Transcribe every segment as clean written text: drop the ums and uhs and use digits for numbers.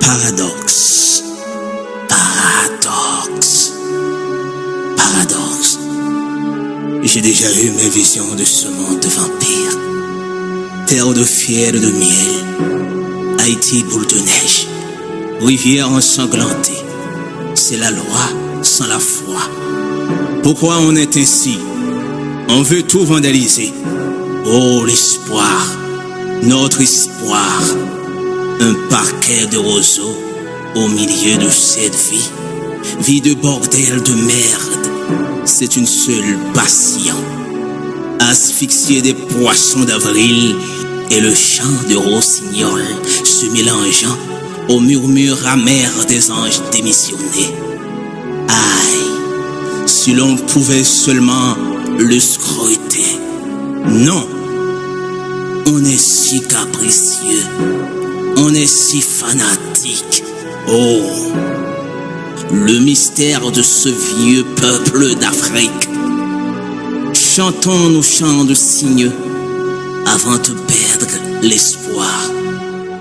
Paradoxe, paradoxe, paradoxe. J'ai déjà eu mes visions de ce monde de vampires. Terre de fiel et de miel, Haïti boule de neige, rivière ensanglantée. C'est la loi sans la foi. Pourquoi on est ainsi? On veut tout vandaliser. Oh l'espoir, notre espoir. Un parquet de roseaux au milieu de cette vie. Vie de bordel de merde. C'est une seule passion. Asphyxier des poissons d'avril et le chant de rossignol se mélangeant au murmure amer des anges démissionnés. Aïe, si l'on pouvait seulement le scruter. Non, on est si capricieux, on est si fanatique. Oh, le mystère de ce vieux peuple d'Afrique. Chantons nos chants de cygne avant de perdre l'espoir,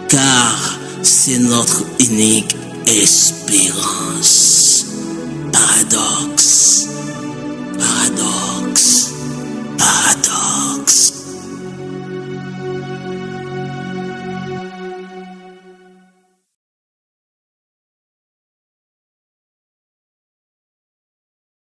car c'est notre unique espérance. Paradoxe, paradoxe, paradoxe.